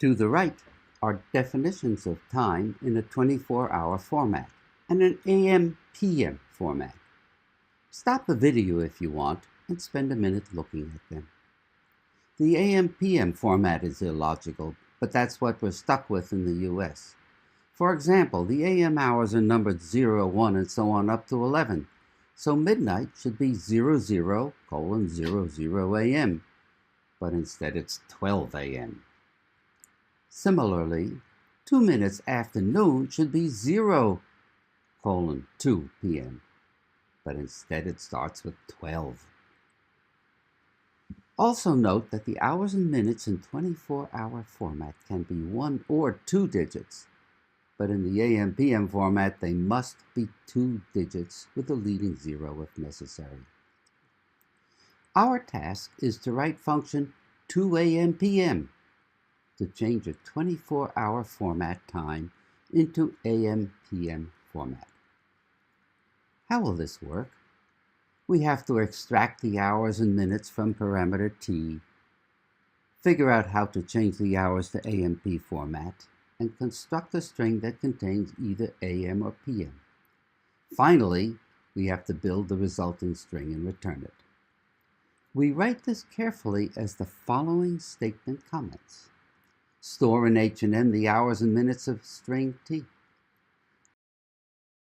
To the right are definitions of time in a 24-hour format and an AM/PM format. Stop the video if you want and spend a minute looking at them. The AM/PM format is illogical, but that's what we're stuck with in the US. For example, the AM hours are numbered 0, 1, and so on up to 11. So midnight should be 00:00 AM, but instead it's 12 AM. Similarly, 2 minutes after noon should be 0:2 PM, but instead it starts with 12. Also note that the hours and minutes in 24-hour format can be 1 or 2 digits, but in the AM/PM format they must be 2 digits with a leading 0 if necessary. Our task is to write function 2AM/PM to change a 24-hour format time into AM/PM format. How will this work? We have to extract the hours and minutes from parameter t, figure out how to change the hours to AM/PM format, and construct a string that contains either AM or PM. Finally, we have to build the resulting string and return it. We write this carefully as the following statement comments. Store in H&M the hours and minutes of string t.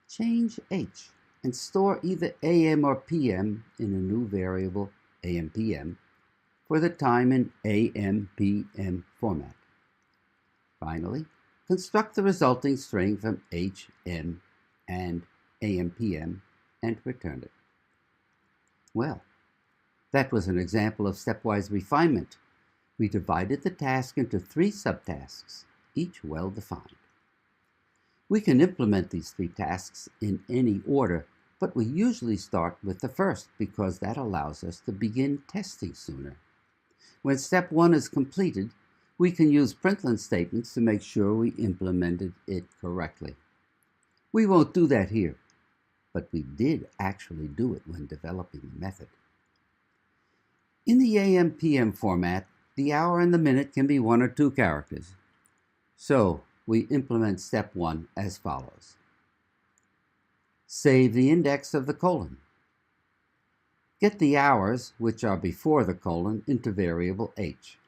Change H and store either AM or PM in a new variable AM/PM for the time in AM/PM format. Finally, construct the resulting string from H, M, and AM/PM and return it. Well, that was an example of stepwise refinement. We divided the task into 3 subtasks, each well-defined. We can implement these 3 tasks in any order, but we usually start with the first because that allows us to begin testing sooner. When step 1 is completed, we can use println statements to make sure we implemented it correctly. We won't do that here, but we did actually do it when developing the method. In the AM/PM format, the hour and the minute can be 1 or 2 characters. So we implement step 1 as follows. Save the index of the colon. Get the hours, which are before the colon, into variable h.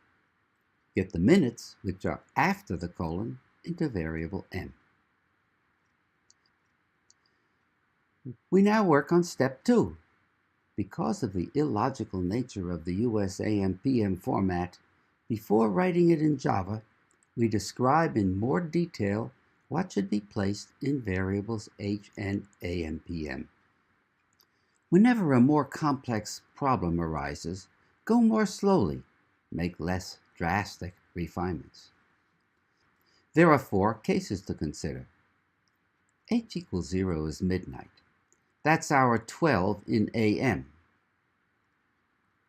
Get the minutes, which are after the colon, into variable m. We now work on step 2. Because of the illogical nature of the US AM/PM format, before writing it in Java, we describe in more detail what should be placed in variables h and AM/PM. Whenever a more complex problem arises, go more slowly, make less drastic refinements. There are 4 cases to consider. h = 0 is midnight. That's hour 12 in AM.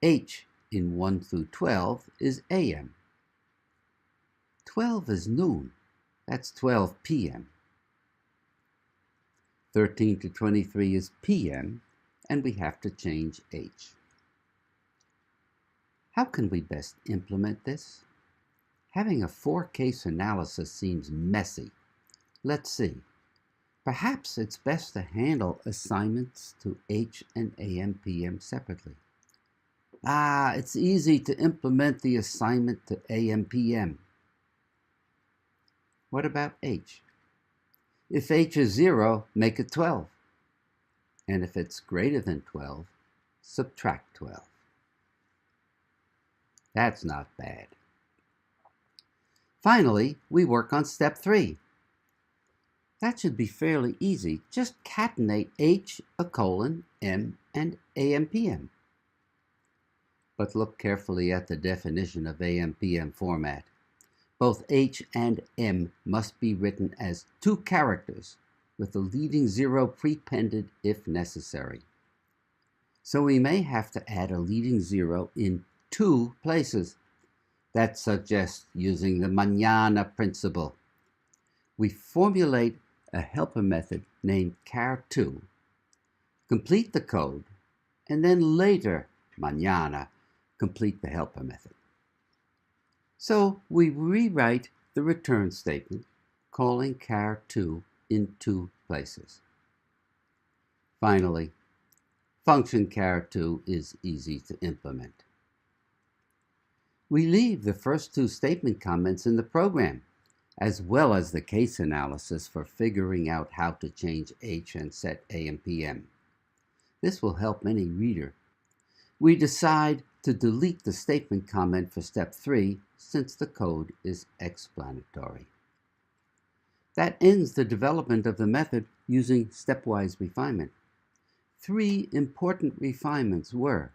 H in 1 through 12 is AM. 12 is noon. That's 12 PM. 13 to 23 is PM, and we have to change H. How can we best implement this? Having a 4-case analysis seems messy. Let's see. Perhaps it's best to handle assignments to H and AM/PM separately. It's easy to implement the assignment to AM/PM. What about H? If H is 0, make it 12. And if it's greater than 12, subtract 12. That's not bad. Finally, we work on step 3. That should be fairly easy. Just catenate H, M, and AM/PM. But look carefully at the definition of AM/PM format. Both H and M must be written as 2 characters, with the leading 0 prepended if necessary. So we may have to add a leading 0 in 2 places. That suggests using the mañana principle. We formulate a helper method named char2, complete the code, and then later, mañana, complete the helper method. So we rewrite the return statement, calling char2 in two places. Finally, function char2 is easy to implement. We leave the first two statement comments in the program, as well as the case analysis for figuring out how to change H and set AMPM. This will help any reader. We decide to delete the statement comment for step 3 since the code is explanatory. That ends the development of the method using stepwise refinement. 3 important refinements were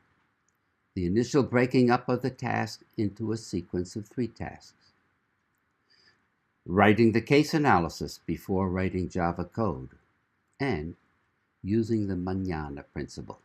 the initial breaking up of the task into a sequence of 3 tasks, writing the case analysis before writing Java code, and using the mañana principle.